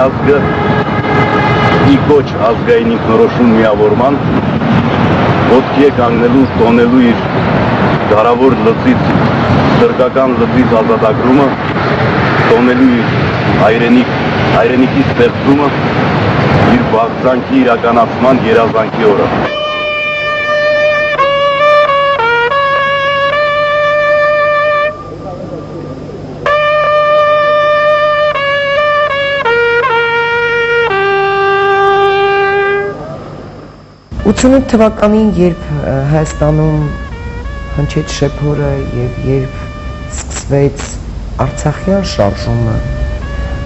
հայազգը ի կոչ ազգային ինքնորոշում միավորման ոտքի է կանգնելու տոնելու իր դարավոր լծից սրկական լծից ազատագրումը տոնելու իր հայրենիքի ստեղծումը իր բաղձանքի իրականացման երազանքի օրը Ութունութ թվականին, երբ Հայաստանում հնչեց շեփորը եւ երբ սկսվեց Արցախյան շարժումը,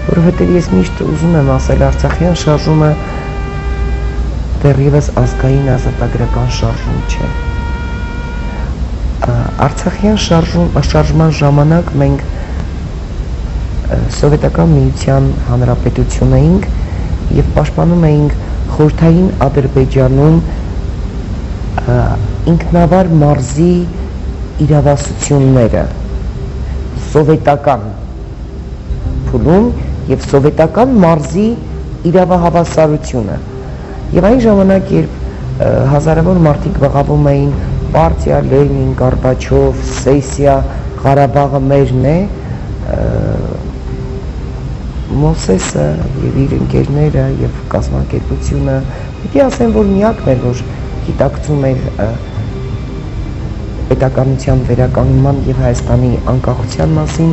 որովհետեւ ես միշտ ուզում եմ ասել, Արցախյան շարժումը դեռևս ազգային ազատագրական շարժում չէ։ Արցախյան շարժման ժամանակ մենք Սովետական Միության Հանրապետություն էինք եւ պաշտպանում էինք Խորհրդային Ադրբեջանում ինքնավար մարզի իրավասությունները սովետական փուլում եւ սովետական մարզի իրավահավասարությունը եւ այն ժամանակ երբ հազարավոր մարդիկ բղավում էին պարտիա Լենին, Գորբաչով, սեսիա, Ղարաբաղը մերն է Մոսեսը եւ իր ընկերները եւ կազմակերպությունը պիտի ասեն, որ միակն էր, որ գիտակցում էր պետականության վերականգնման եւ Հայաստանի անկախության մասին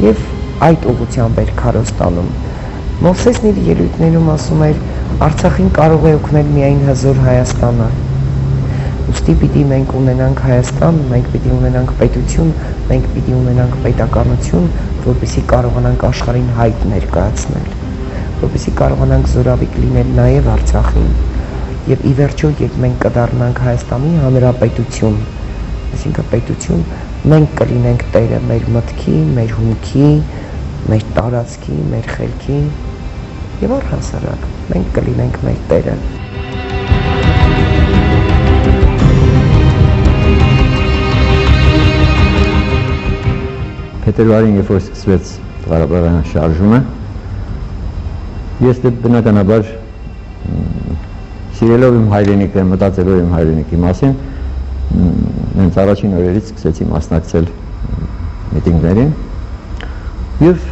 եւ այդ ուղղությամբ էր քարոզտանում։ Մոսեսն իր ելույթներում ասում էր, Արցախին կարող է օգնել միայն հզոր Հայաստանը։ Ուստի պիտի մենք ունենանք Հայաստան, մենք պիտի ունենանք պետություն, մենք պիտի ունենանք պետականություն, որպեսզի կարողանանք աշխարհին հայտ ներկայացնել, որպեսզի կարողանանք զորավիք լինել նաև Արցախին, եւ ի վերջո երբ մենք կդառնանք Հայաստանի Հանրապետություն, այսինքն պետություն, մենք կլինենք տերը մեր մտքի, մեր հումքի, մեր տարածքի, մեր խելքի եւ առհասարակ մենք կլինենք մեր տերը։ Փետրվարին, երբ որ սկսվեց Ղարաբաղյան շարժումը, ես բնականաբար սիրելով իմ հայրենիքը, մտածելով իմ հայրենիքի մասին, հենց առաջին օրերից սկսեցի մասնակցել միտինգներին եւ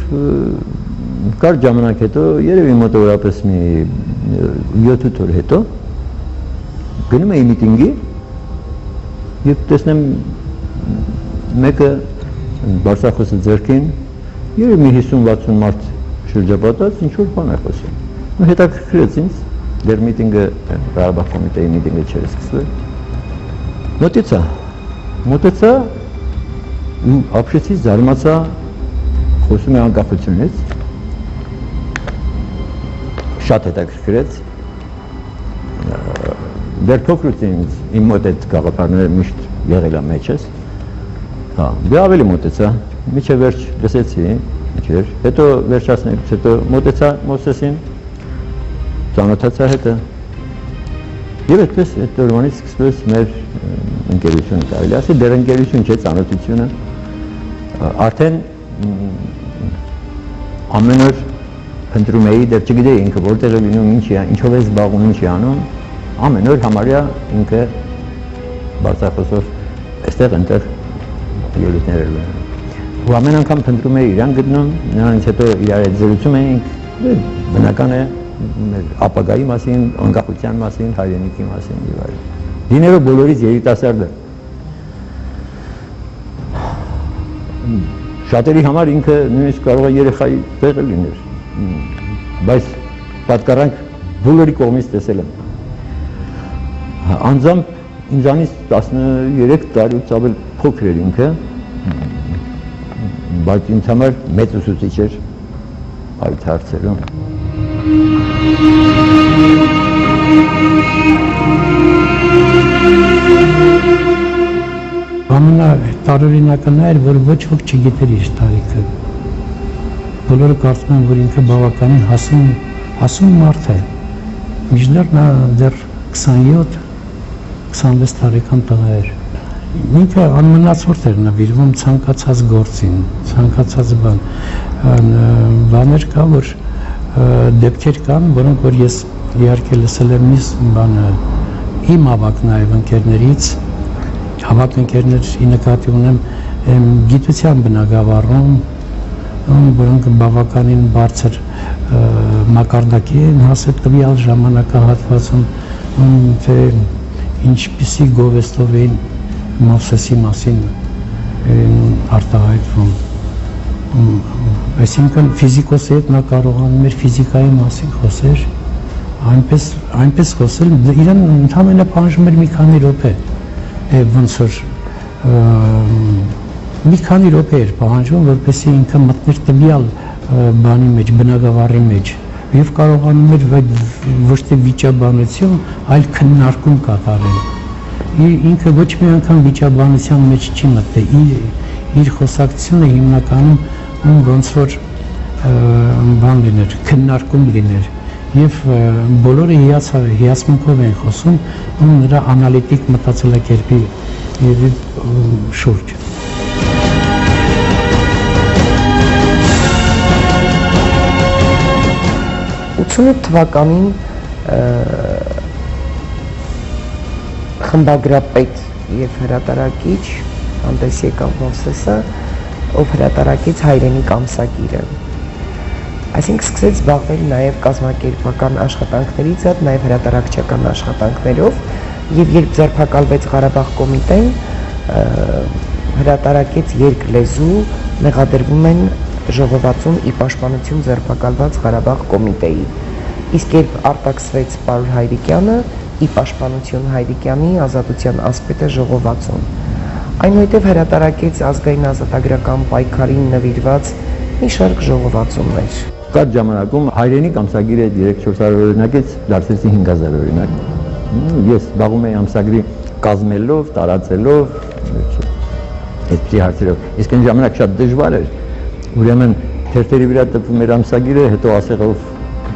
կարճ ժամանակ հետո, երևի մոտավորապես մի 7-8 օր հետո, գնում էի միտինգի եւ տեսնեմ մեկը Բարսախոսը ձեռքին, երևի մի 50-60 մարդ շրջապատած, ինչ-որ բան է խոսում։ Ու հետաքրքրեց ինձ, դեռ միտինգը, Ղարաբաղ կոմիտեի միտինգը չէր սկսվել։ Մոտեցա, ապշեցի, զարմացա, խոսում է անկախությունից, շատ հետաքրքրեց, դեռ փոքրուց իմ մոտ այդ գաղափարները միշտ եղել է մեջս, դե ավելի մոտեցա, միջև վերջ լսեցի, հետո վերջացնելուց հետո մոտեցա Մոսեսին, ծանոթացա հետը եւ այդպես այդ օրվանից սկսվեց մեր ընկերությունը, կարելի ասել դեռ ընկերություն չէ, ծանոթությունը, արդեն ամեն օր փնտրում էի, դեռ չգիտեի ինքը որտեղ է լինում, ինչով է զբաղվում, ինչ է անում, ամեն օր համարյա ինքը Բարսախոսով այստեղ ընտեղ ելույթներ էր լինում։ Ու ամեն անգամ փնտրում էի իրան գտնում, նրանից հետո իրար հետ զրուցում էինք, բնական է մեր ապագայի մասին, անկախության մասին, հայրենիքի մասին եւ այլն։ Լինելով բոլորից երիտասարդը։ Շատերի համար ինքը նույնիսկ կարող է երեխայի տեղը լիներ, բայց պատկառանք բոլորի կողմից տեսել եմ։ Անձամբ ինձանից 13 տարուց ավել փոքր էր ինքը, բայց ինձ համար մեծ ուսուցիչ էր այդ հարցերում։ Ամենատարօրինակն էր, որ ոչ ոք չգիտեր իր տարիքը։ Բոլորը կարծում են, որ ինքը բավականին հասուն մարդ է։ Մինչդեռ նա դեռ 27-26 տարեկան տղա էր։ Ինքը անմնացորդ էր նվիրվում ցանկացած գործին, ցանկացած բաներ կա, որ դեպքեր կան, որոնք որ ես իհարկե լսել եմ բանը իմ ավակ նաև ընկերներից, ավակ ընկերների նկատի ունեմ գիտության բնագավառում, որոնք բավականին բարձր մակարդակի են հասել տվյալ ժամանակահատվածում, թե ինչպիսի գովեստով էին Մովսեսի մասին արտահայտվում։ Այսինքն ֆիզիկոսի հետ նա կարողանում էր ֆիզիկայի մասին խոսել, այնպես խոսել, իրեն ընդհանրապես պահանջում էր մի քանի րոպե, ոնց որ մի քանի րոպե էր պահանջում, որպեսզի ինքը մտներ տվյալ բանի մեջ, բնագավառի մեջ, եւ կարողանում էր ոչ թե վիճաբանություն, այլ քննարկում կատարել։ Ինքը ոչ մի անգամ վիճաբանության մեջ չի մտել, իր խոսակցությունը հիմնականում ոնց որ բան լիներ, քննարկում լիներ, եւ բոլորը հիացմունքով են խոսում նրա անալիտիկ մտածելակերպի շուրջ։ 88 թվականին խմբագրապետ եւ հրատարակիչ հանդես եկավ Մովսեսը, ով հրատարակեց հայրենիք ամսագիրը։ Այսինքն սկսեց զբաղվել նաև կազմակերպական աշխատանքներից, նաև հրատարակչական աշխատանքներով, եւ երբ ձերբակալվեց Ղարաբաղ կոմիտեն, հրատարակեց երկլեզու, մեղադրվում են ժողովածուն ի պաշտպանություն ձերբակալված Ղարաբաղ կոմիտեի։ Իսկ երբ արտաքսվեց Պարուլ Հայրիկյանը, ի պաշտպանություն Հայրիկյանի ազատության ասպետը ժողովածուն։ Այնուհետև հրատարակեց ազգային ազատագրական պայքարին նվիրված մի շարք ժողովածուններ։ Կարճ ժամանակում հայրենիք ամսագիրը 3-400 օրինակից դարձեցի 5000 օրինակ։ Ես զբաղվում էի ամսագրի կազմելով, տարածելով, այդպիսի հարցերով։ Իսկ այն ժամանակ շատ դժվար էր։ Ուրեմն թերթերի վրա տպվում էր ամսագիրը, հետո ասեղով,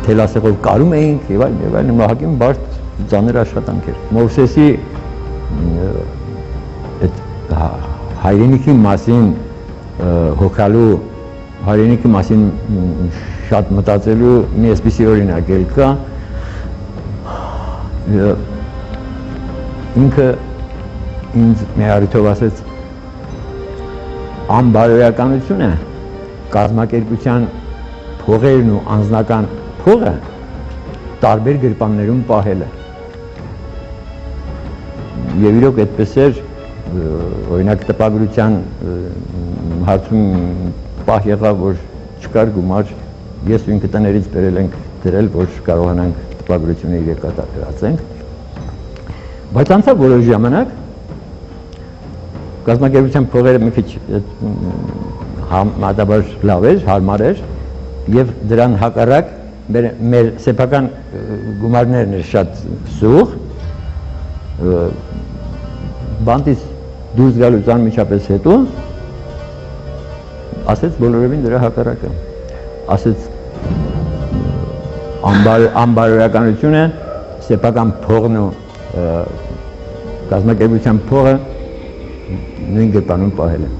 թելասեղով կարում էինք եւ այլն, մահակին բարդ ծանր աշխատանք էր։ Մովսեսի այդ հայրենիքի մասին հոգալու, հայրենիքի մասին շատ մտածելու մի այսպիսի օրինակ էլ կա։ Ինքը ինձ մի առիթով ասեց անբարոյականությունը կազմակերպության փողերն ու անձնական փողը տարբեր գրպաններում պահելը։ Եվ իրոք այդպես էր, օրինակ տպագրության հարցում պահ եղավ, որ չկար գումար, ես ու ինքը տներից բերել ենք դրել, որ կարողանանք տպագրությունը իրենք կատարածենք։ Բայց անցավ որոշ ժամանակ կազմակերպության փողերը մի քիչ համատաբար լավ էր, հարմար էր եւ դրան հակառակ մեր սեփական գումարներն էր շատ սուղ, բանտից դուրս գալուց անմիջապես հետո ասեց բոլորովին դրա հակառակը, ասեց անբարոյականությունը սեփական փողն ու կազմակերպության փողը նույն գրպանում պահել է։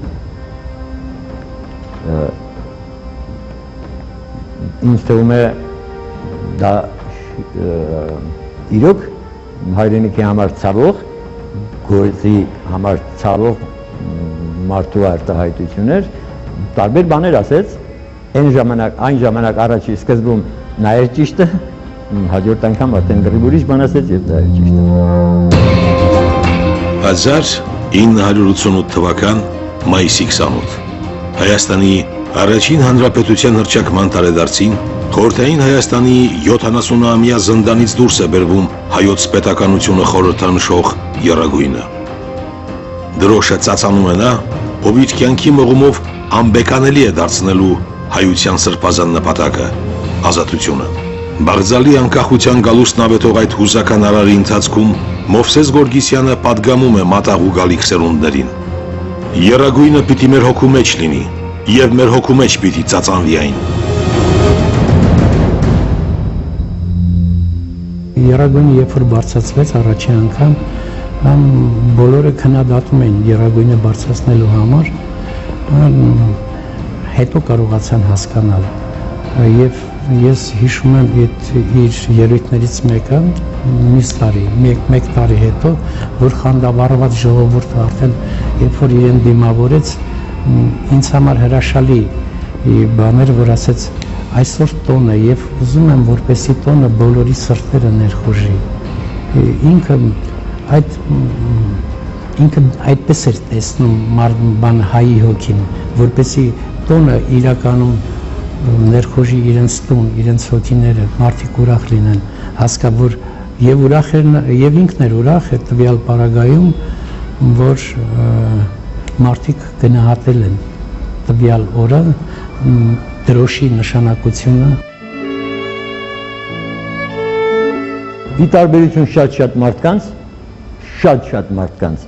Ինձ թվում է դա իրոք հայրենիքի համար ցավող, գործի համար ցավող մարդու արտահայտություն էր, տարբեր բաներ ասեց, այն ժամանակ առաջի սկզբում նա էր ճիշտը, հաջորդ անգամ արդեն գրիվ ուրիշ բան ասեց եւ դա էր ճիշտը։ 1988 թվական մայիսի 28 Հայաստանի առաջին հանրապետության հռչակման տարեդարձին խորհրդային Հայաստանի 70-ամյա զնդանից դուրս է բերվում հայոց պետականությունը խորհրդանշող եռագույնը։ Դրոշը ծածանում է նա, ով իր կյանքի մղումով անբեկանելի է դարձնելու հայության սրբազան նպատակը՝ ազատությունը։ Բաղձալի անկախության գալուստն ավետող այդ հուզական արարի ընթացքում Մովսես Գորգիսյանը պատգամում է մատաղու գալիք սերունդներին։ Եռագույնը պիտի մեր հոգու մեջ լինի, եւ մեր հոգու մեջ պիտի ծածանվի այն։ Եռագույնը երբ որ բարձրացվեց առաջին անգամ, բոլորը քննադատում էին եռագույնը բարձրացնելու համար, հետո կարողացան հասկանալ եւ ես հիշում եմ իր ելույթներից մեկը մյուս տարի, մեկ տարի հետո, որ խանդավառված ժողովուրդը արդեն երբ որ իրեն դիմավորեց, ինձ համար հրաշալի բաներ, որ ասեց այսօր տոն է եւ ուզում եմ որպեսի տոնը բոլորի սրտերը ներխուժի։ Ինքը այդպես էր տեսնում հայի հոգին, որպեսի տոնը իրականում ներխուժի իրենց տուն, իրենց հոգիները, մարդիկ ուրախ լինեն, հասկա, որ եւ ինքն էր ուրախ է տվյալ պարագայում, որ մարդիկ գնահատել են տվյալ օրը դրոշի նշանակությունը։ Ի տարբերություն շատ մարդկանց,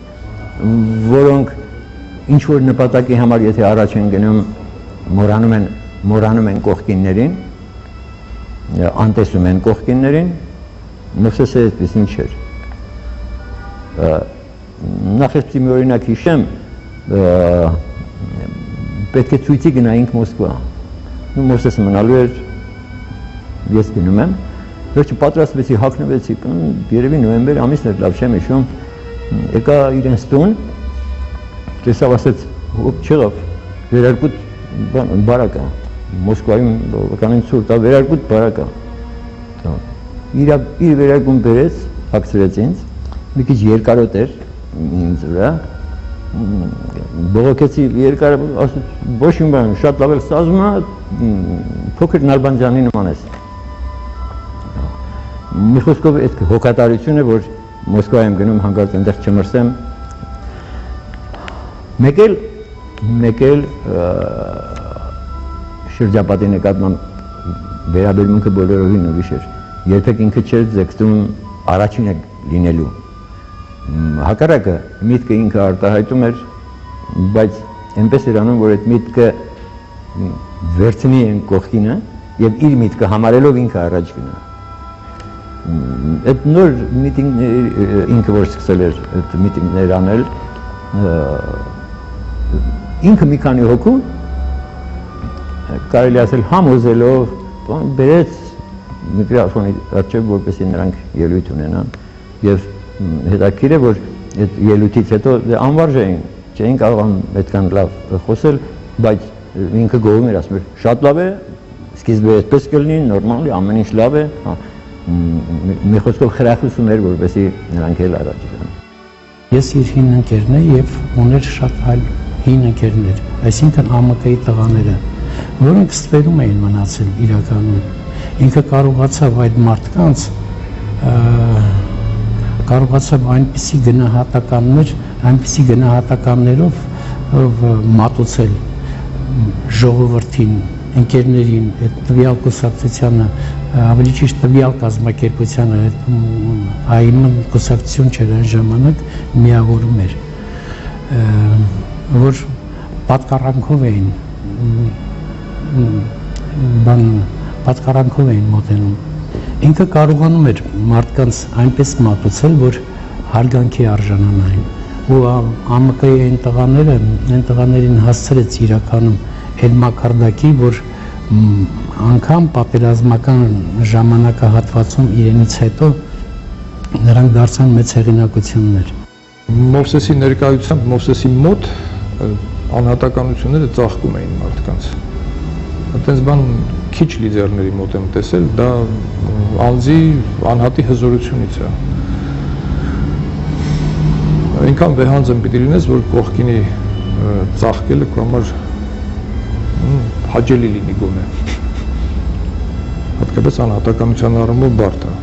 որոնք ինչ որ նպատակի համար եթե առաջ են գնում, մոռանում են կողքիններին, անտեսում են կողքիններին, Մովսեսը այդպեսին չէր։ Նախ ես մի օրինակ հիշեմ, պետք է ցույցի գնայինք Մոսկվա։ Մովսեսը մնալու էր, ես գնում եմ, վերջը պատրաստվեցի, հագնվեցի, երևի նոյեմբեր ամիսն էր, լավ չեմ հիշում, եկա իրենց տուն, տեսավ ասեց, հոպ չեղավ, վերարկուտ բարակա, Մոսկվայում կանին ցուրտ, վերարկուտ բարակա։ Իր վերարկուն բերեց, հագցրեց ինձ, մի քիչ երկարոտ էր ինձ վրա, բողոքեցի երկար, ասեց, ոչ իմ բան, շատ լավ էլ ստացվում է, փոքր Նալբանդյանի նման ես։ Մի խոսքով այդ հոգատարությունը, որ Մոսկվա եմ գնում, հանկարծ այնտեղ չմրսեմ, մեկ էլ շրջապատի նկատմամբ վերաբերմունքը բոլորովին ուրիշ էր, երբեք ինքը չէր ձգտում առաջինը լինելու, հակառակը միտքը ինքը արտահայտում էր, բայց այնպես էր անում, որ այդ միտքը վերցնի են կողքինը և իր միտքը համարելով ինքը առաջ գնա։ Այդ նոր ինքը որ սկսել էր այդ միտինգներ անել, ինքը մի քանի հոգու կարելի ասել համոզելով բերեց միկրոֆոնի առջև, որպեսզի նրանք ելույթ ունենան և հետաքրքիր է, որ այդ ելույթից հետո անվարժ չէին կարող այդքան լավ խոսել, բայց ինքը գովում էր, ասում էր շատ լավ է, սկիզբը այդպես կլինի, նորմալ է, ամեն ինչ լավ է, մի խոսքով խրախուսում էր, որպեսզի նրանք էլ առաջ գան։ Ես իր հին ընկերն եմ և ուներ շատ այլ հին ընկերներ, այսինքն ԱՄԿ-ի տղաները, որոնք ստվերում էին մնացել իրականում։ Ինքը կարողացավ այդ մարդկանց կարողացավ այնպիսի գնահատականներով մատուցել ժողովրդին, ընկերներին, այդ տվյալ կուսակցությանը, ավելի ճիշտ տվյալ կազմակերպությանը, ԱԻՄ կուսակցություն չէր այն ժամանակ, միավորում էր, որ պատկառանքով էին մոտենում։ Ինքը կարողանում էր մարդկանց այնպես մատուցել, որ հարգանքի արժանանային։ Ու ԱՄԿ-ի այն տղաներին հասցրեց իրականում այդ մակարդակի, որ անգամ պատերազմական ժամանակահատվածում իրենից հետո նրանք դարձան մեծ հեղինակություններ։ Մովսեսի ներկայությամբ, Մովսեսի մոտ անհատականությունները ծաղկում էին մարդկանց։ Այդպես բան քիչ լիդերների մոտ եմ տեսել, դա անձի անհատի հզորությունից է։ Այնքան վեհանձն պիտի լինես, որ կողքինի ծաղկելը քո համար հաճելի լինի գոնե։ Հատկապես անհատականության առումով բարդ է։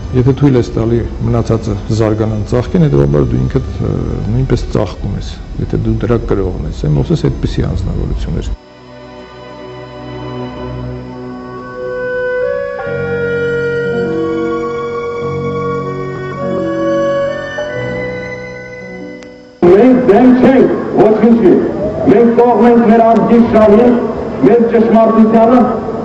Եթե թույլ ես տալի մնացածը զարգանան ծաղկեն, հետևաբար դու ինքդ նույնպես ծաղկում ես, եթե դու դրա կրողն ես։ Մովսես այդպիսի անձնավորություն էր։ Մենք դեմ չենք ոչինչի, մենք կողմ ենք մեր ազգի շահին, մեր ճշմարտությանը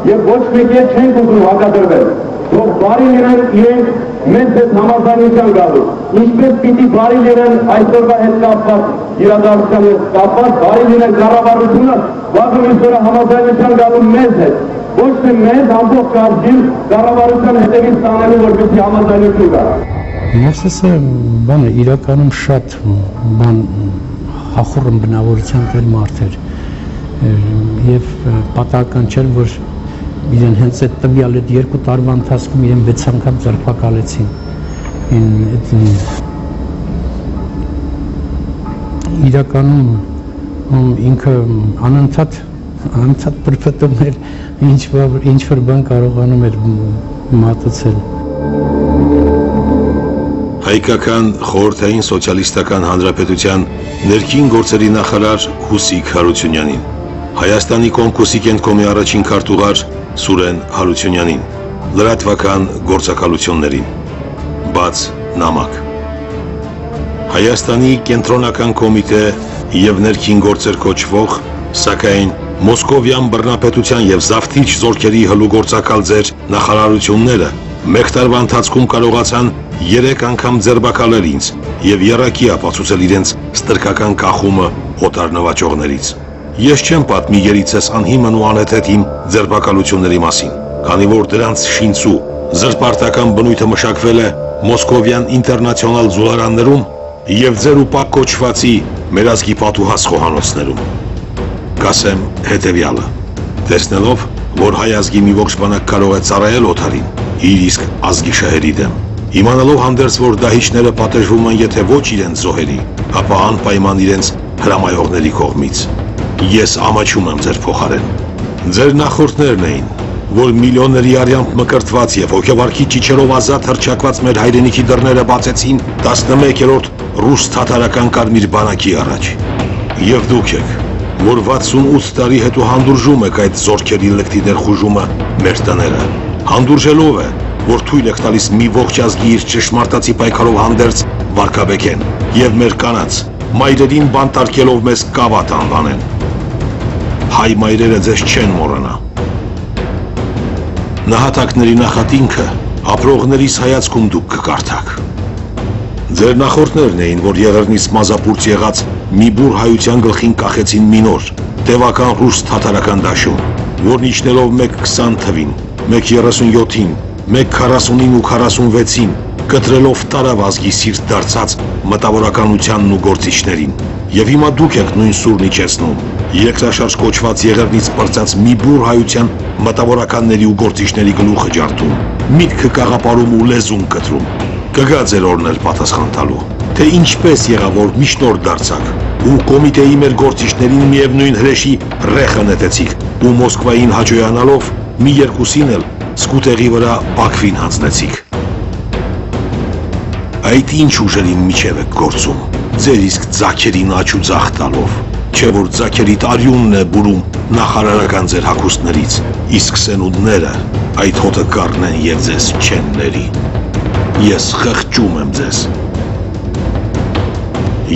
և ոչ մեկ էլ չենք ուզում հակադրվել, թող բարի լինենք իրենք մեզ հետ համաձայնության գալու, ինչպես պիտի բարի լինեն այսօրվա հետ կապված իրադարձության հետ կապված, բարի լինեն կառավարությունը, վաղը մյուսօրը համաձայնության գալու մեզ հետ, ոչ թե մեզ ամբողջ ազգին կառավարության հետևից տանելու որպեսզի համաձայնություն գա։ Մովսեսը բանը իրականում շատ բան հախուռն բնավորության տեր մարդ էր եւ պատահական չէր որ իրեն հենց այդ տվյալ այդ 2 տարվա ընթացքում իրեն 6 անգամ ձերբակալեցին իրականում ինքը անընդհատ պրպտում էր ինչ որ բան կարողանում էր մատուցել Հայկական խորհրդային սոցիալիստական հանրապետության ներքին գործերի նախարար Հուսիկ Հարությունյանին, Հայաստանի Կոմկուսի կենտրոնի առաջին քարտուղար Սուրեն Հարությունյանին, լրատվական գործակալություններին, բաց նամակ։ Հայաստանի կենտրոնական կոմիտե եւ ներքին գործեր կոչվող, սակայն Մոսկովյան բռնապետության եւ զավթիչ զորքերի հլուգործակալ ձեր նախարարությունները մեկ տարվա ընթացքում կարողացան 3 անգամ ձերբակալել ինձ եւ եռակի ապացուցել իրենց ստրկական կախումը օտար նվաճողներից։ Ես չեմ պատմի երիցս անհիմն ու անհեթեթ իմ ձերբակալությունների մասին, քանի որ դրանց շինցու զրպարտական բնույթը մշակվել է Մոսկովյան ինտերնացիոնալ զուլարաններում եւ ձեր ու պակ կոչվածի մեր ազգի պատուհաս խոհանոցներում։ Կասեմ հետևյալը. տեսնելով, որ հայ ազգի մի ողջ բանակ կարող է ծառայել օտարին, իր իսկ ազգի շահերի դեմ, իմանալով հանդերձ, որ դահիճները պատժվում են եթե ոչ իրենց զոհերի, ապա անպայման իրենց հրամայողների կողմից։ Ես ամաչում եմ ձեր փոխարեն։ Ձեր նախորդներն էին, որ միլիոնների արյամբ մկրտված եւ հոգեվարքի ճիչերով ազատ հռչակված մեր հայրենիքի դռները բացեցին 11-րդ ռուս-թաթարական կարմիր բանակի առաջ։ Եվ դուք եք, որ 68 տարի հետո հանդուրժում եք այդ զորքերի լկտի ներխուժումը մեր տները։ Հանդուրժելով է, որ թույլ եք տալիս մի ողջ ազգի իր ճշմարտացի պայքարով հանդերձ վարկաբեկեն եւ մեր կանանց մայրերին բանտարկելով մեզ կավատ անվանեն։ Հայ մայրերը ձեզ չեն մոռանա։ Նահատակների նախատինքը ապրողներիս հայացքում դուք կկարդաք։ Ձեր նախորդներն էին, որ եղեռնից մազապուրց եղած մի բուր հայության գլխին կախեցին մի նոր, տևական ռուս-թաթարական դաշում, որն իջնելով 1:20 թվին, 1:37-ին, 1:40-ին ու 46-ին, կտրելով տարավ ազգի սիրտ դարձած մտավորականությանն ու գործիչներին։ Եվ հիմա դուք եք նույն սուրն իջեցնում, երկրաշարժ կոչված եղեռնից պրծած մի բուր հայության մտավորականների ու գործիչների գլուխը ջարդում, միտքը կաղապարում ու լեզուն կտրում։ Կգա ձեր օրն էլ պատասխան տալու, թե ինչպես եղավ որ միջնորդ դարձաք ու կոմիտեի մեր գործիչներին միևնույն հրեշի ռեխը նետեցիք ու Մոսկվային հաջողանալով մի երկուսին էլ սկուտերի վրա Բաքվին հանձնեցիք։ Այդ ինչ ուժերին միջև եք գործում, ձեր իսկ ձագերին աչ ու ձախ տալով, չէ որ ձագերի տարյունն է բուրում նախարարական ձեր հագուստներից, իսկ սենունդները այդ հոտը կառնեն եւ ձեզ չեն ների։ Ես խղճում եմ ձեզ։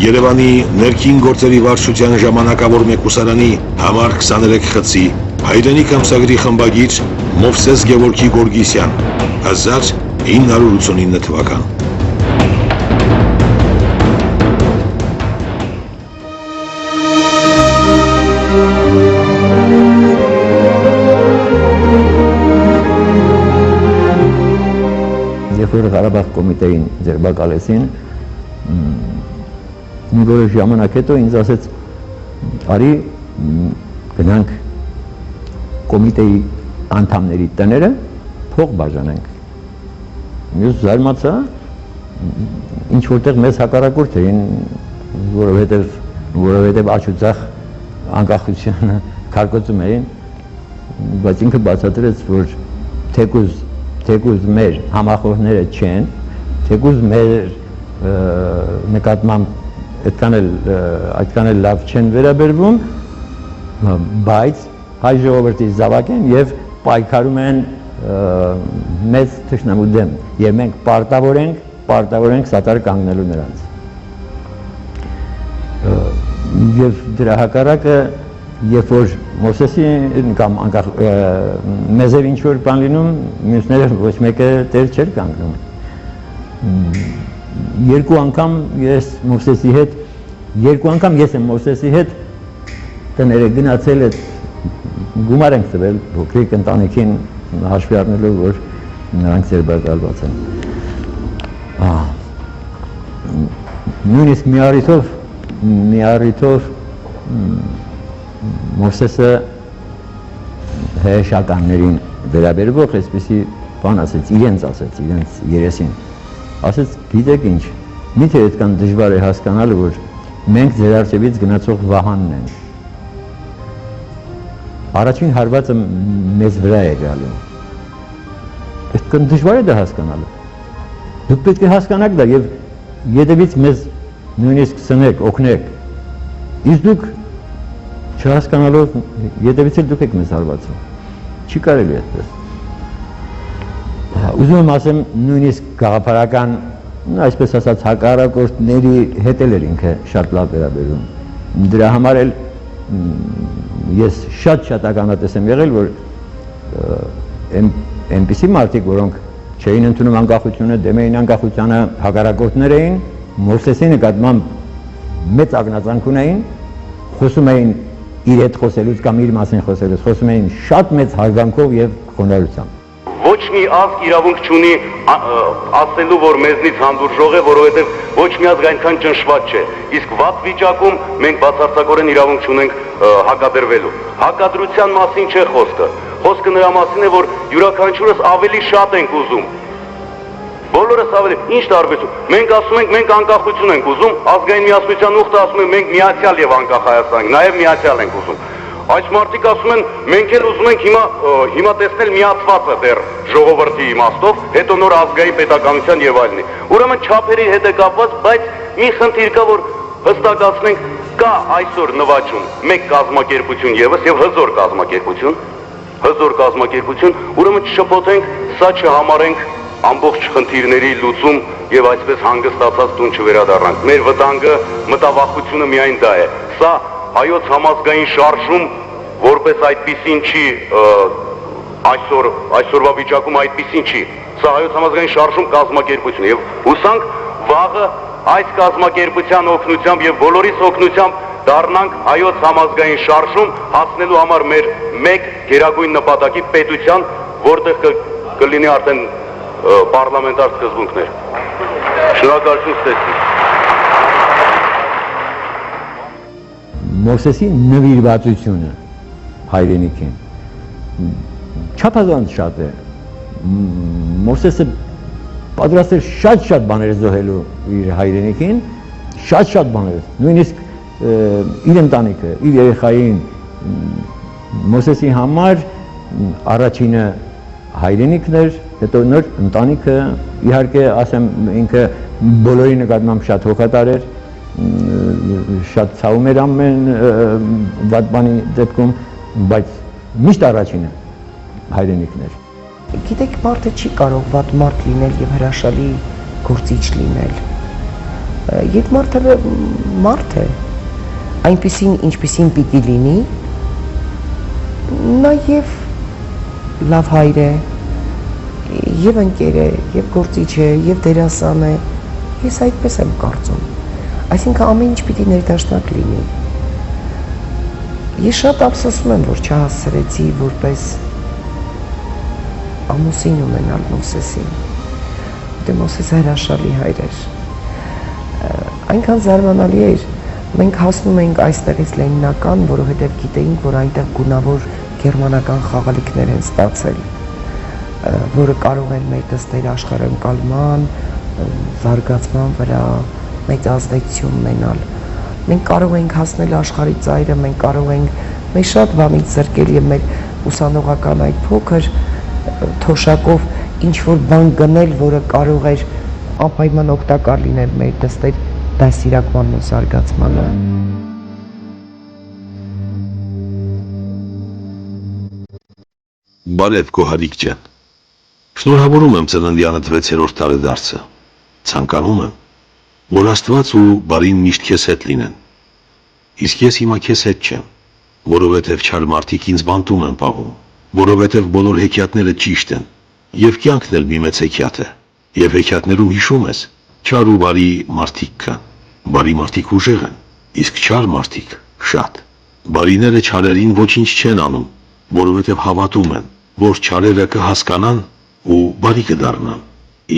Երևանի ներքին գործերի վարչության ժամանակավոր մեկուսարանի համար 23 խցի հայրենիք ամսագրի խմբագիր Մովսես Գևորգի Գորգիսյան 1989 թվական Երբ որ Ղարաբաղ կոմիտեին ձերբակալեցին, մի որոշ ժամանակ հետո ինձ ասեց, արի գնանք կոմիտեի անդամների տները փող բաժանենք։ Ես զարմացա, ինչ որտեղ մեզ հակառակորդ էին, որովհետև աչ ու ձախ անկախությունը քարկոծում էին, բայց ինքը բացատրեց, որ թեկուզ մեր համախոհները չեն, թեկուզ մեր նկատմամբ այդքան էլ լավ չեն վերաբերվում, բայց հայ ժողովրդի զավակ են եւ պայքարում են մեծ թշնամու դեմ եւ մենք պարտավոր ենք սատար կանգնելու նրանց։ Եվ դրա հակառակը երբ որ Մովսեսին կամ մեզև ինչ-որ բան լինում, մյուսները ոչ մեկը տեր չէր կանգնում։ Երկու անգամ ես եմ Մովսեսի հետ տները գնացել այդ գումար ենք տվել փոքրիկ ընտանիքին հաշվի առնելով, որ նրանք ձերբակալված են։ Նույնիսկ մի առիթով Մովսեսը հեշականներին վերաբերվող այսպիսի բան ասեց, իրենց երեսին, ասեց, գիտեք ինչ, միթե այդքան դժվար է հասկանալը, որ մենք ձեր առջևից գնացող վահանն են։ Առաջին հարվածը մեզ վրա է գալու։ Այդքան դժվար է դա հասկանալը։ Դուք պետք է հասկանաք դա եւ ետևից մեզ նույնիսկ սնեք, օգնեք։ Իսկ դուք չհասկանալով ետևից էլ դուք եք մեզ հարվածում։ Չի կարելի այդպես։ Ուզում եմ ասեմ, նույնիսկ գաղափարական, այսպես ասած, հակառակորդների հետ էլ ինքը շատ լավ վերաբերում։ Դրա համար էլ ես շատ ականատես եմ եղել, որ այնպիսի մարդիկ, որոնք չէին ընդունում անկախությունը, դեմ էին անկախությանը, հակառակորդներ էին, Մովսեսի նկատմամբ մեծ ակնածանք ունեին, խոսում էին իր հետ խոսելուց կամ իր մասին խոսելուց, խոսում էին շատ մեծ հարգանքով եւ խոնարհությամբ։ Ոչ մի ազգ իրավունք չունի ասելու, որ մեզնից հանդուրժող է, որովհետև ոչ մի ազգ այնքան ճնշված չէ։ Իսկ վատ վիճակում մենք բացարձակորեն իրավունք չունենք հակադրվելու։ Հակադրության մասին չէ խոսքը։ Խոսքը նրա մասին է, որ յուրաքանչյուրս ավելի շատ ենք ուզում։ Բոլորս ավելի, ինչ տարբերություն։ Մենք ասում ենք, մենք անկախություն ենք ուզում, ազգային միասնության ուխտը ասում են, մենք միացյալ եւ անկախ Հայաստան ենք, նաեւ միացյալ ենք ուզում։ Այս մարդիկ ասում են, մենք էլ ուզում ենք հիմա տեսնել միացվածը դեռ ժողովրդի իմաստով, հետո նոր ազգային պետականության եւ այլնի։ Ուրեմն չափերի հետ է կապված, բայց մի խնդիր կա, որ հստակացնենք, կա այսօր նվաճում մեկ կազմակերպություն եւս եւ հզոր կազմակերպություն, ուրեմն չշփոթենք, սա չհամարենք ամբողջ խնդիրների լուծում եւ այսպես հանգստացած տուն չվերադառնանք։ Մեր վտանգը, մտավախությունը միայն դա է։ Սա հայոց համազգային շարժում որպես այդպիսին չի այսօրվա վիճակում այդպիսին չի։ Սա հայոց համազգային շարժում կազմակերպություն եւ հուսանք վաղը այս կազմակերպության օգնությամբ եւ բոլորիս օգնությամբ դառնանք հայոց համազգային շարժում հասնելու համար մեր մեկ գերագույն նպատակի պետության, որտեղ կլինի արդեն պարլամենտար սկզբունքներ։ Շնորհակալություն ստեցի։ Մովսեսի նվիրվածությունը հայրենիքին չափազանց շատ է։ Մովսեսը պատրաստ էր շատ բաներ զոհելու իր հայրենիքին, շատ բաներ, նույնիսկ իր ընտանիքը, իր երեխային Մովսեսի համար առաջինը հայրենիքն էր, հետո նոր ընտանիքը, իհարկե ասեմ ինքը բոլորի նկատմամբ շատ հոգատար էր, շատ ցավում էր ամեն վատ բանի դեպքում, բայց միշտ առաջինը հայրենիքն էր։ Գիտեք, մարդը չի կարող վատ մարդ լինել եւ հրաշալի գործիչ լինել։ Եվ մարդը մարդ է, այնպիսին ինչպիսին պիտի լինի, նա եւ լավ հայր է, եւ ընկեր է, եւ գործիչ է, եւ դերասան է։ Ես այդպես եմ կարծում։ Այսինքն ամեն ինչ պիտի ներդաշնակ լինի։ Ես շատ ափսոսում եմ, որ չհասցրեցի որպես ամուսին ունենալ Մովսեսին։ Դե Մովսեսը հրաշալի հայր էր։ Այնքան զարմանալի էր, մենք հասնում էինք այստեղից Լենինական, որովհետև գիտեինք, որ այնտեղ գունավոր գերմանական խաղալիքներ են ստացել, որը կարող են մեր դստեր աշխարհընկալման, զարգացման վրա մեծ ազդեցություն ունենալ։ Մենք կարող ենք հասնել աշխարհի ծայրը, մենք կարող ենք մեր շատ բանից զրկել եւ մեր ուսանողական այդ փոքր թոշակով ինչ-որ բան գնել, որը կարող էր անպայման օգտակար լինել մեր դստեր դասիրակմանն ու զարգացմանը։ Բարև Գոհարիկ ջան։ Շնորհավորում եմ ծննդյանդ 6-րդ տարեդարձը։ Ցանկանում եմ, որ Աստված ու բարին միշտ քեզ հետ լինեն։ Իսկ ես հիմա քեզ հետ չեմ, որովհետև չար մարդիկ ինձ բանտում են պահում, որովհետև բոլոր հեքիաթները ճիշտ են, եւ կյանքն էլ մի մեծ հեքիաթ է, եւ հեքիաթներում հիշում ես, չար ու բարի մարդիկ կան, բարի մարդիկ ուժեղ են, իսկ չար մարդիկ շատ։ Բարիները չարերին ոչինչ չեն անում, որովհետև հավատում են, որ չարերը կհասկանան ու բարի կդառնան,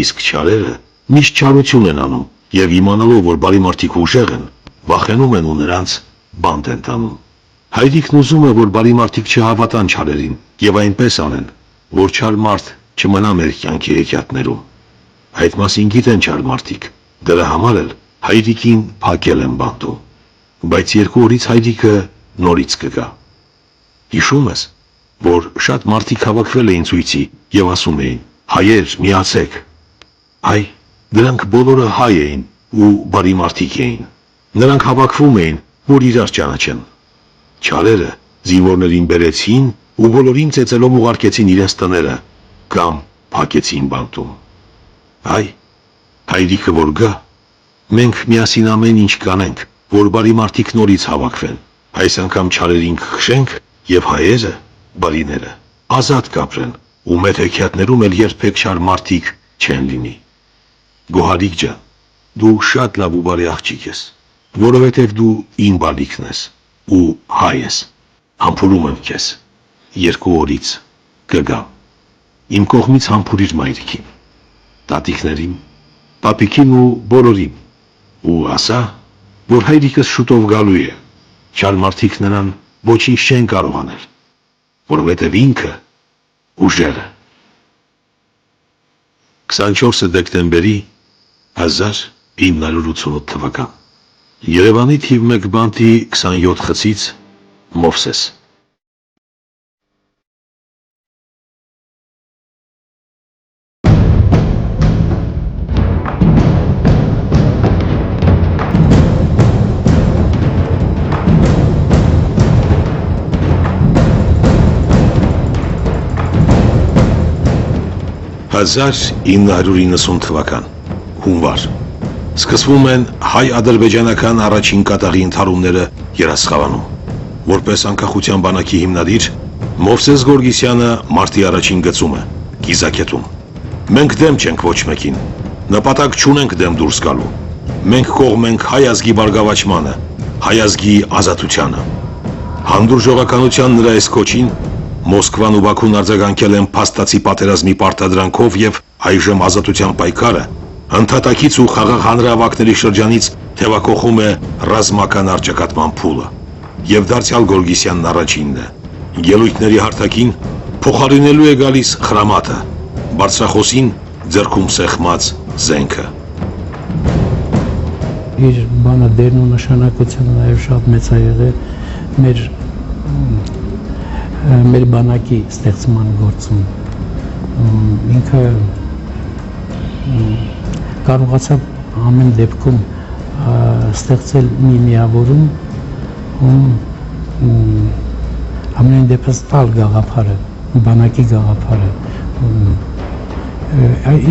իսկ չարերը միշտ չարություն են անում եւ իմանալով, որ բարի մարդիկ ուժեղ են, վախենում են ու նրանց բանտ են տանում։ Հայրիկն ուզում է, որ բարի մարդիկ չհավատան չարերին եւ այնպես անեն, որ չար մարդ չմնա մեր կյանքի հեքիաթներում։ Այդ մասին գիտեն չար մարդիկ, դրա համար էլ հայրիկին փակել են բանտում, բայց 2 օրից հայրիկը նորից կգա։ Հիշում ես, որ շատ մարդիկ հավաքվել էին ցույցի եւ ասում էին. հայեր, միացեք։ Այ, դրանք բոլորը հայ էին ու բարի մարդիկ էին։ Նրանք հավաքվում էին, որ իրար ճանաչեն։ Չարերը զինվորներին բերեցին ու բոլորին ծեծելով ուղարկեցին իրենց տները կամ փակեցին բանտում։ Այ, հայրիկը որ գա, մենք միասին ամեն ինչ կանենք, որ բարի մարդիկ նորից հավաքվեն, այս անգամ չարերին կխշենք եւ հայերը, բարիները, ազատ կապրեն ու մեր հեքիաթներում էլ երբեք չար մարդիկ չեն լինի։ Գոհարիկ ջան, դու շատ լավ ու բարի աղջիկ ես, որովհետև դու իմ բալիկն ես ու հայ ես։ Համբուրում եմ քեզ, 2 օրից կգամ։ Իմ կողմից համբուրիր մայրիկին, տատիկներին, պապիկին ու բոլորին, ու ասա, որ հայրիկս շուտով գալու է, չար մարդիկ նրան ոչինչ չեն կարող անել, որովհետև ինքը ուժեղ է։ 24 դեկտեմբերի 1988 թվական Երևանի թիվ 1 բանտի 27 խցից Մովսես։ «1990 թվական, հունվար, սկսվում են հայ-ադրբեջանական առաջին կատաղի ընդհարումները Երասխավանում։ Որպես անկախության բանակի հիմնադիր, Մովսես Գորգիսյանը մարտի առաջին գծում է, կիզակետում։ Մենք դեմ չենք ոչ մեկին, նպատակ չունենք դեմ դուրս գալու։ Մենք կողմ ենք հայ ազգի բարգավաճմանը, հայ ազգի ազատությանը։ Հանդուրժողականության նրա այս կոչին Մոսկվան ու Բաքուն արձագանքել են փաստացի պատերազմի պարտադրանքով եւ այժմ ազատության պայքարը ընդհատակից ու խաղաղ հանրահավաքների շրջանից թևակողում է ռազմական արճակատման փուլը եւ դարձյալ Գորգիսյանն առաջինն է։ Ելույթների հարթակին փոխարինելու է գալիս խրամատը, բարձրախոսին ձեռքում սեղմած զենքը։ Իր բանը դերն ու նշանակությունը նաեւ շատ մեծ է եղել մեր բանակի ստեղծման գործում։ Ինքը կարողացավ ամեն դեպքում ստեղծել մի միավորում, ամեն դեպս տալ գաղափարը, բանակի գաղափարը։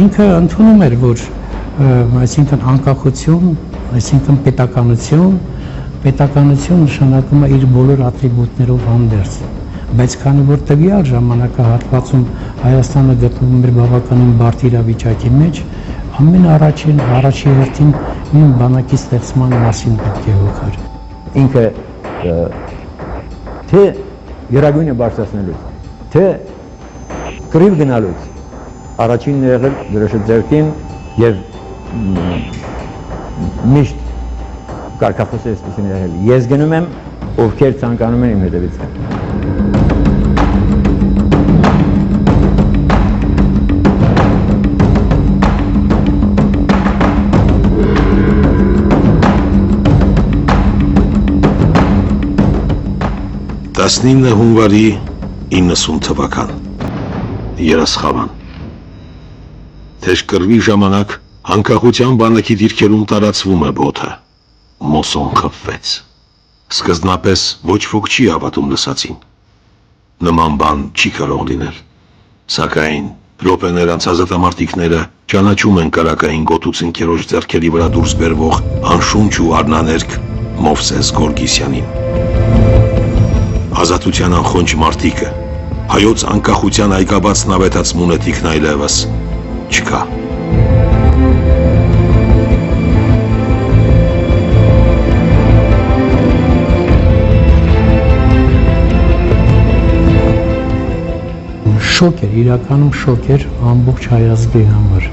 Ինքը ընդունում էր, որ այսինքն անկախություն, այսինքն պետականություն նշանակում է իր բոլոր ատրիբուտներով հանդերձ։ Բայց քանի որ տվյալ ժամանակահատվածում Հայաստանը գտնվում էր բավականին բարդ իրավիճակի մեջ, առաջի հերթին նույն բանակի ստեղծման մասին պետք է հոգար։ Ինքը թե գերագույնը բարձրացնելուց, թե կռիվ գնալուց առաջինն եղել դրոշը ձեռքին եւ միշտ կարգախոսը այսպեսին եղել։ Ես գնում եմ, ովքեր ցանկանում են իմ հետևից գան։ Տասնինը հունվարի 90 թվական Երասխավան Թեժ կռվի ժամանակ անկախության բանակի դիրքերում տարածվում է բոթը Մոսոն խփվեց Սկզբնապես ոչ ոք չի հավատում լսածին Նման բան չի կարող լինել Սակայն րոպեներ անց ազատամարտիկները ճանաչում են կարակային գոտուց ընկերոջ ձեռքերի վրա դուրս բերվող անշունչ ու առնաներկ Մովսես Գորգիսյանին Ազատության անխոնջ մարդիկը, հայոց անկախության այգաբացն ավետած մունետիքն այլևս չկա։ շոկ էր, իրականում շոկ էր ամբողջ հայազգի համար,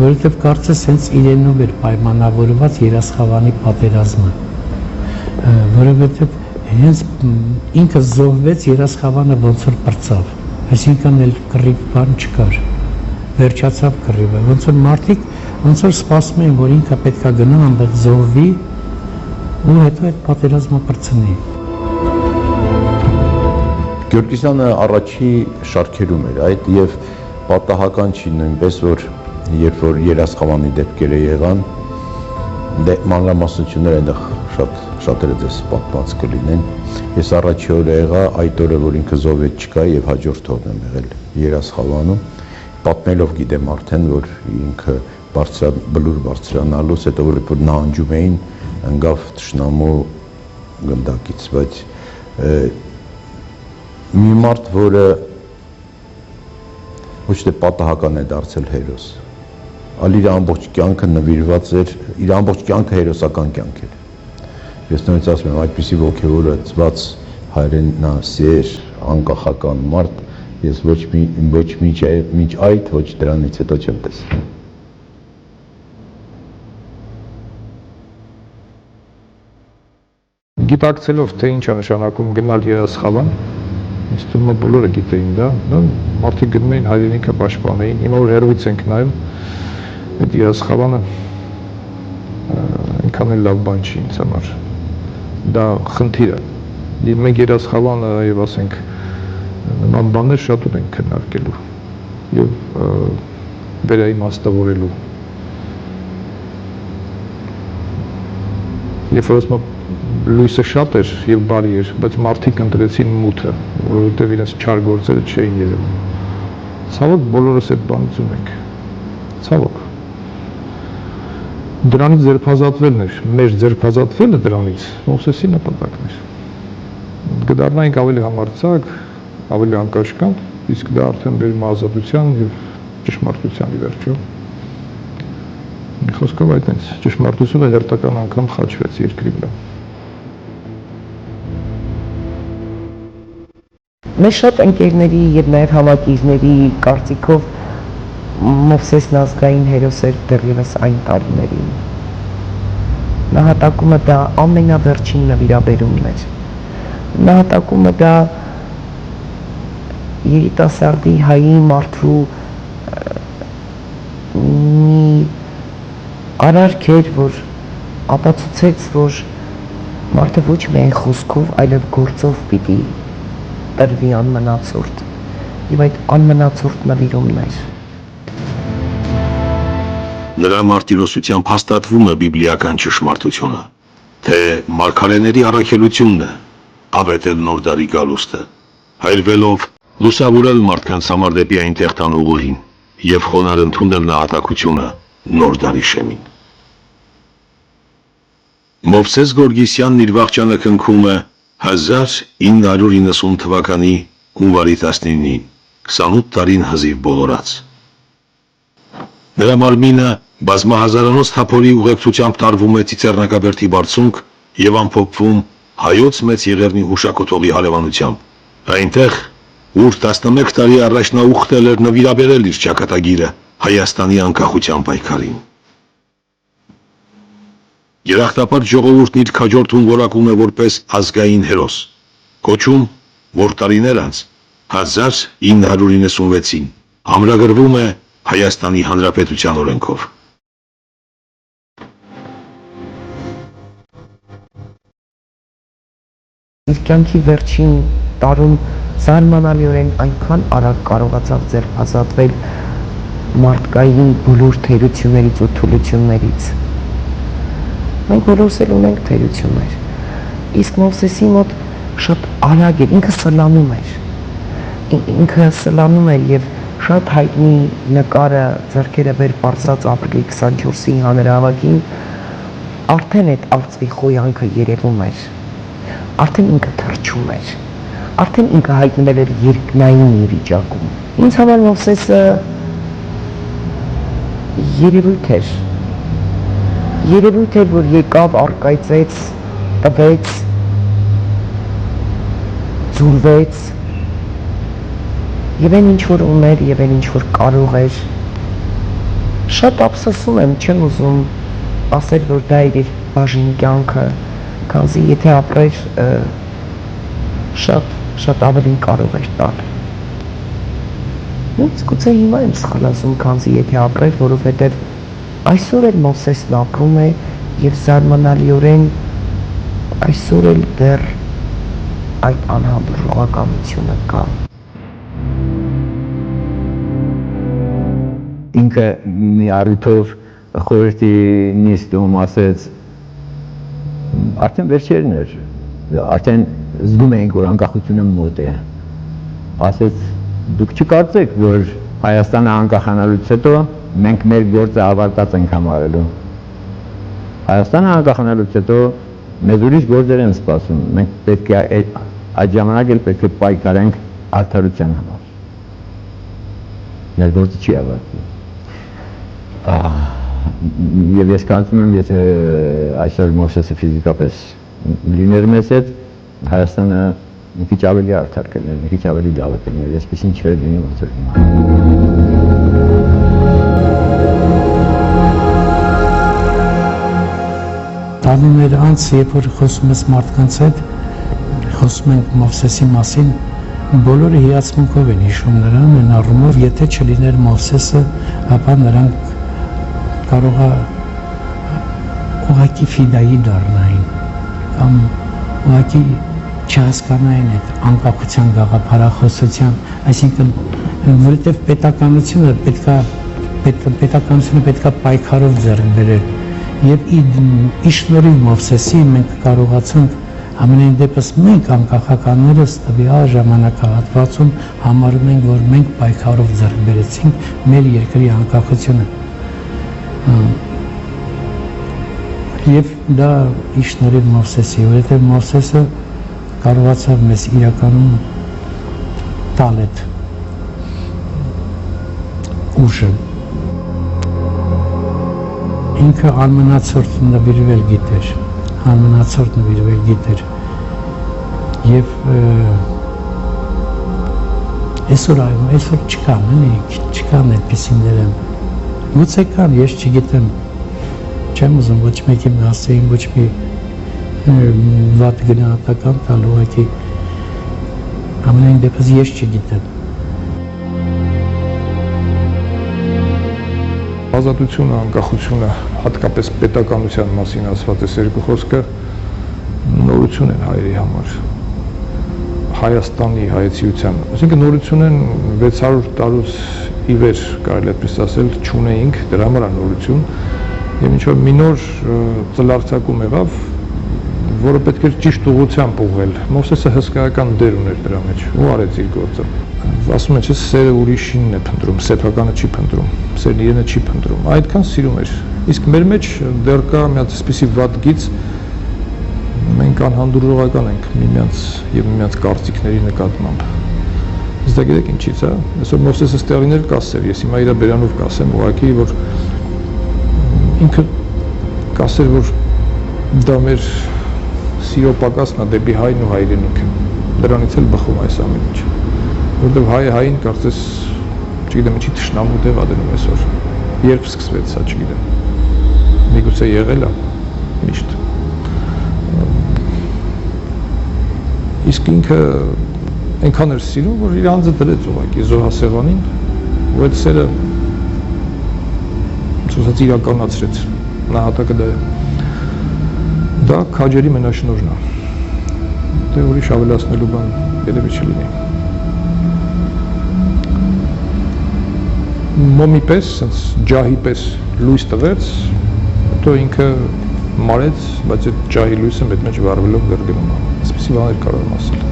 որովհետև կարծես հենց իրենով էր պայմանավորված Երասխավանի պատերազմը, որովհետև հենց ինքը զոհվեց, Երասխավանը ոնց որ պրծավ, այսինքն էլ կռիվ բան չկար, վերջացավ կռիվը, ոնց որ մարդիկ ոնց որ սպասում էին, որ ինքը պետք է գնա այնտեղ զոհվի ու հետո այդ պատերազմը պրծնի։ Գյորգիսյանը առաջի շարքերում էր այդ եւ պատահական չի նույնպես որ երբ որ Երասխավանի դեպքերը եղան դե մանրամասնությունները այնտեղ շատերը դες պատմած կլինեն ես առաջի օրը եղա այդ օրը որ ինքը զոհվեց չկա եւ հաջորդ օրն եմ եղել Երասխավանում պատմելով գիտեմ արդեն որ ինքը բլուր բարձրանալուց հետո որ նահանջում էին ընկավ թշնամու գնդակից բայց մի մարդ, որը ոչ թե պատահական է դարձել հերոս, այլ իր ամբողջ կյանքը նվիրված էր, իր ամբողջ կյանքը հերոսական կյանք էր։ Ես նույնիսկ ասում եմ, այդպիսի ոգևորված հայրենասեր, անկախական մարդ, ես ոչ միջ այդ, ոչ դրանից հետո չեմ տեսել։ Գիտակցելով, թե ինչ է նշանակում գնալ Երասխավան, ինձ թվում է բոլորը գիտեին դա, մարդիկ գնում էին հայրենիքը պաշտպանեին, հիմա որ հերոյից ենք նայում, այդ Երասխավանը այնքան էլ լավ բան չի ինձ համար, դա խնդիր է, մենք Երասխավանը եւ ասենք նման բաներ շատ ունենք քննարկելու եւ վերաիմաստավորելու, երբ որ ասում լույսը շատ էր եւ բարի էր, բայց մարդիկ ընտրեցին մութը, որովհետեւ իրենց չար գործերը չէին երևում։ Ցավոք բոլորս այդ բանից ունենք։ Ցավոք։ Դրանից ձերբազատվելն էր, մեր ձերբազատվելը դրանից Մովսեսի նպատակն էր։ Կդառնայինք ավելի համարձակ, ավելի անկաշկանդ, իսկ դա արդեն բերում ազատության եւ ճշմարտության ի վերջո։ Մի խոսքով այդպես ճշմարտությունը հերթական անգամ խաչվեց երկրի վրա։ Մեր շատ ընկերների եւ նաեւ հավաքիչների կարծիքով Մովսեսն ազգային հերոս էր դեռևս այն տարիներին։ Նահատակումը դա ամենավերջին նվիրաբերումն էր։ Նահատակումը դա երիտասարդի հայի մարդու մի արարք էր, որ ապացուցեց, որ մարդը ոչ միայն խոսքով, այլև գործով պիտի տրվի անմնացորդ եւ այդ անմնացորդ նվիրումն էր։ Նրա մարտիրոսությամբ հաստատվում է բիբլիական ճշմարտությունը, թե մարգարեների առաքելությունն է ավետել նոր դարի գալուստը, հայրվելով լուսավորել մարդկանց համար դեպի այնտեղ տան ուղին եւ խոնարհ ընդունել նահատակությունը նոր դարի շեմին։ Մովսես Գորգիսյանն իր վաղճանը քնքում է 1990 թվականի հունվարի 19-ին, 28 տարին հզիվ բոլորած։ Նրա մարմինը բազմահազարանոց թափորի ուղեկցությամբ տարվում է Ծիծեռնակաբերդի բարձունք եւ ամփոփվում հայոց մեծ եղեռնի հուշակոթողի հարևանությամբ։ Այնտեղ, ուր 11 տարի առաջ նա ուխտել էր նվիրաբերել իր ճակատագիրը Հայաստանի անկախության պայքարին։ Երախտապարտ ժողովուրդն իր քաջորդուն որակում է որպես ազգային հերոս, կոչում, որ տարիներ անց 1996-ին ամրագրվում է Հայաստանի Հանրապետության օրենքով։ Իր կյանքի վերջին տարում զարմանալիորեն այնքան արագ կարողացավ ձերբազատվել մարդկային բոլոր թերություններից ու թուլություններից։ Մենք բոլորս էլ ունենք թերություններ, իսկ Մովսեսի մոտ շատ արագ էր, ինքը սլանում էր եւ շատ հայտնի նկարը ձեռքերը վեր պարզած ապրիլի 24-ի հանրահավաքին արդեն այդ արծվի խոյանքը երևում էր, արդեն ինքը թրջում էր, արդեն ինքը հայտնվել էր երկնային մի վիճակում։ Ինձ համար Մովսեսը երևույթ էր, որ եկավ, առկայծեց, տվեց, ձուլվեց եւ այն ինչ որ ուներ եւ այն ինչ որ կարող էր շատ ափսոսում եմ, չեմ ուզում ասել, որ դա իր բաժին կյանքը, քանզի եթե ապրեր շատ ավելին կարող էր տալ։ Ինձ գուցե հիմա եմ սխալ ասում, քանզի եթե ապրեր, որովհետև այսօր էլ Մովսեսն ապրում է եւ զարմանալիորեն այսօր էլ դեռ այդ անհամբուրողականությունը կա։ Ինքը մի առիթով խորհրդի նիստում ասեց, արդեն վերջերն էր, արդեն զգում էինք, որ անկախությունը մոտ է, ասեց, դուք չկարծեք, որ Հայաստանը անկախանալուց հետո մենք մեր գործը ավարտած ենք համարելու։ Հայաստանը անկախանալուց հետո մեզ ուրիշ գործեր են սպասում, մենք պետք է այդ ժամանակ էլ պետք է պայքարենք արդարության համար։ Մեր գործը չի ավարտվում։ Եվ ես կարծում եմ, եթե այսօր Մովսեսը ֆիզիկապես լիներ մեզ հետ, Հայաստանը մի քիչ ավելի արդար կլիներ, մի քիչ ավելի լավ կլիներ, այսպեսին չէր լինի ոնց որ հիմա։ Տարիներ անց, երբ որ խոսում ես մարդկանց հետ, խոսում ենք Մովսեսի մասին, բոլորը հիացմունքով են հիշում նրան, այն առումով, եթե չլիներ Մովսեսը, ապա նրանք կարող է ուղղակի ֆիդայի դառնային, կամ ուղղակի չհասկանային այդ անկախության գաղափարախոսության, այսինքն, որովհետև պետականությունը պետքա պայքարով ձեռք բերել, եւ ի շնորհիվ Մովսեսի մենք կարողացանք ամենայն դեպս մենք անկախականներս տվյալ ժամանակահատվածում համարում ենք, որ մենք պայքարով ձեռք բերեցինք մեր երկրի անկախությունը։ Եվ դա ի շնորհիվ Մովսեսի, որովհետև Մովսեսը կարողացավ մեզ իրականում տալ այդ ուժը։ Ինքը անմնացորդ նվիրվել գիտեր եւ այսօր չկան այդպիսիները, գուցե կան, ես չգիտեմ, չեմ ուզում ոչ մեկի ասեին, ոչ մի վատ գնահատական տալ, ուղղակի ամենայն դեպս ես չգիտեմ։ Ազատությունը, անկախությունը, հատկապես պետականության մասին ասված այս երկու խոսքը նորություն են հայերի համար, Հայաստանի հայեցիության, այսինքն նորություն են 600 տարուց ի վեր, կարելի այդպես ասել, չունեինք, դրա համար է նորություն, եւ ինչ որ մի նոր ծլարձակում եղավ, որը պետք էր ճիշտ ուղղությամբ ուղղել։ Մովսեսը հսկայական դեր ուներ դրա մեջ ու արեց իր գործը։ Ասում են, չէ, սերը ուրիշինն է փնտրում, սեփականը չի փնտրում, սերն իրենը չի փնտրում, այդքան սիրում էր։ Իսկ մեր մեջ դեռ կա մի հատ այսպիսի վատ գիծ, մենք անհանդուրժողական ենք միմյանց եւ միմյանց կարծիքների նկատմամբ։ Իսկ դա գիտեք ինչից է։ Այսօր Մովսեսը ստեղիներ կասեր, ես հիմա իր բերանով կասեմ, ուղղակի, որ ինքը կասեր, որ դա մեր սիրո պակասն է դեպի հայն ու հայրենիքը։ Դրանից էլ բխում այս ամեն ինչ։ Որտեվ հային կարծես, չգիտեմ, ինչի թշնամու դեղ ադնում այսօր, երբ սկսվեց սա, չգիտեմ, միգուցե եղել է, միշտ, իսկ ինքը այնքան էր սիրում, որ իր անձը դրեց ուղղակի զոհասեղանին, ու այդ սերը ցույց իրականացրեց, նահատակը դա է, դա քաջերի մենաշնորհն է, դե ուրիշ ավելացնելու բան երևի չլինի։ Մոմի պես, սենց ջահի պես լույս տվեց, հետո ինքը մարեց, բայց այդ ջահի լույսը մեծ մեջ վառվելով դեռ գնում է։ Այսպիսի բաներ կարող եմ ասել։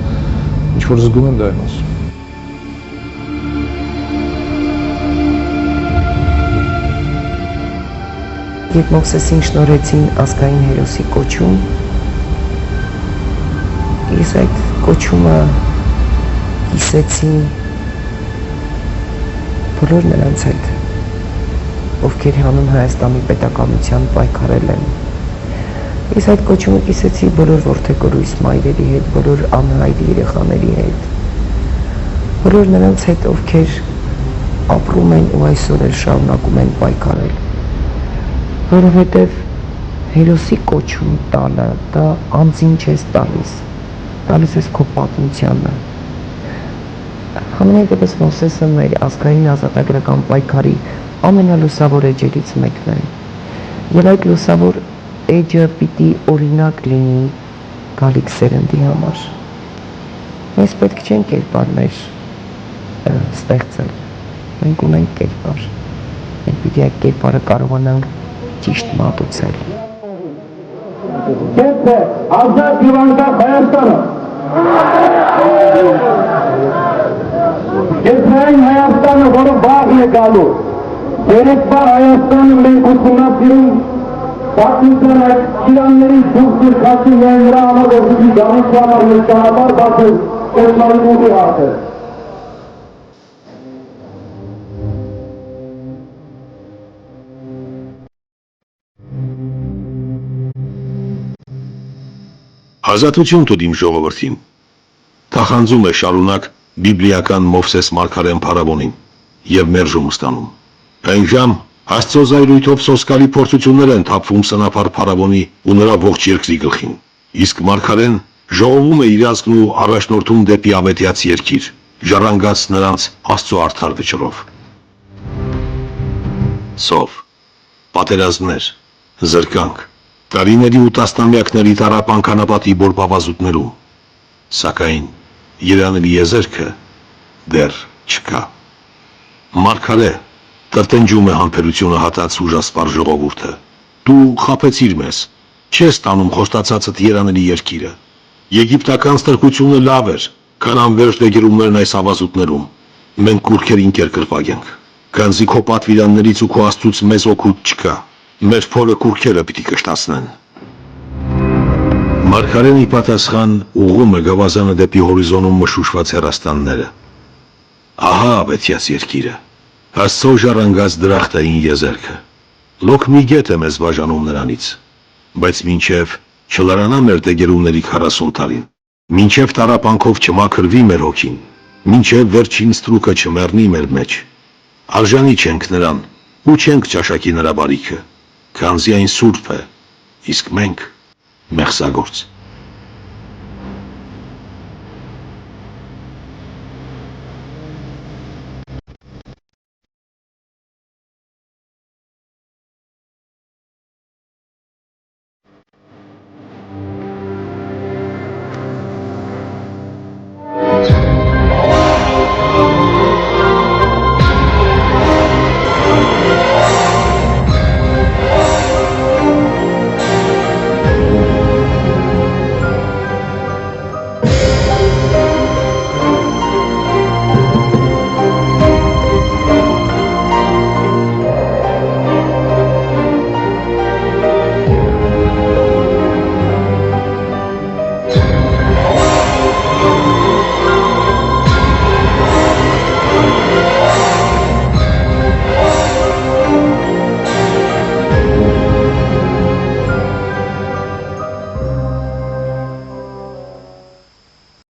Ինչ որ զգում եմ դա եմ ասում։ Երբ Մովսեսին շնորհեցին ազգային հերոսի կոչում, ես այդ կոչումը կիսեցին բոլոր նրանց հետ, ովքեր հանուն Հայաստանի պետականության պայքարել են։ Ես այդ կոչումը կիսեցի բոլոր որդեգորույս մայրերի հետ, բոլոր անհայտ երեխաների հետ, բոլոր նրանց հետ, ովքեր ապրում են ու այսօր էլ շարունակում են պայքարել, որովհետև հերոսի կոչում տալը, դա անձին չես տալիս ես քո պատմությանը։ Համենայն դեպս Մովսեսը մեր ազգային ազատագրական պայքարի ամենալուսավոր էջերից մեկն է։ Եվ այդ լուսավոր էջը պիտի օրինակ լինի գալիք սերնդի համար։ Մենք պետք չեն կերպարներ ստեղծել, մենք ունենք կերպար, մենք պիտի այդ կերպարը կարողանանք ճիշտ մատուցել։ Կետ է ազատ և անկախ Հայաստանը։ Կետ է այն Հայաստանը, որը վաղն է գալու։ Երեկվա Հայաստանը մենք ուսումնասիրում պատմության այդ իրանների դուքտուր կացին միայն նրա համար, որ պիտի գանիքի համար և ճանապարհ բացել կերպարի ուղի հարթել։ Ազատություն տուր իմ ժողովրդին, թախանձում է շարունակ բիբլիական Մովսես Մարգարեն փարավոնին և մերժում ստանում։ Այն ժամ Աստծո զայրույթով սոսկալի փորձություններ են թափվում սնափառ փարավոնի ու նրա ողջ երկրի գլխին, իսկ Մարգարեն ժողովում է իր ազգն ու առաջնորդում դեպի ավետյաց երկիր, ժառանգած նրանց Աստծո արդար վճռով։ Սով, պատերազմներ, զրկանք, տարիների ու տասնամյակների տառապանք անապատի բորբավազուտներում, սակայն երանելի եզերքը դեռ չկա։ Մարգարե, տրտնջում է համբերությունը հատած ուժասպառ ժողովուրդը, դու խաբեցիր մեզ, չես տանում խոստացածդ երանելի երկիրը, եգիպտական ստրկությունը լավ էր, քան անվերջ դեգերումներն այս ավազուտներում, մենք կուրքերին կերկրվագենք, քանզի քո պատվիրաններից ու քո Աստծուց մեզ օգուտ չկա, մեր փորը կուրքերը պիտի կշտացնեն։ Մարգարեն ի պատասխան ուղղում է գավազանը դեպի հորիզոնում մշուշված հեռաստանները։ Ահա ավետյաց երկիրը, Աստծո ժառանգած դրախտային եզերքը։ Լոկ մի գետ է մեզ բաժանում նրանից, բայց մինչև չլարանա մեր դեգերումների 40 տարին, մինչև տառապանքով չմաքրվի մեր հոգին, մինչև վերջին ստրուկը չմեռնի մեր մեջ, արժանի չենք նրան ու չենք ճաշակի նրա բարիքը, քանզի այն սուրբ է, իսկ մենք մեղսագործ։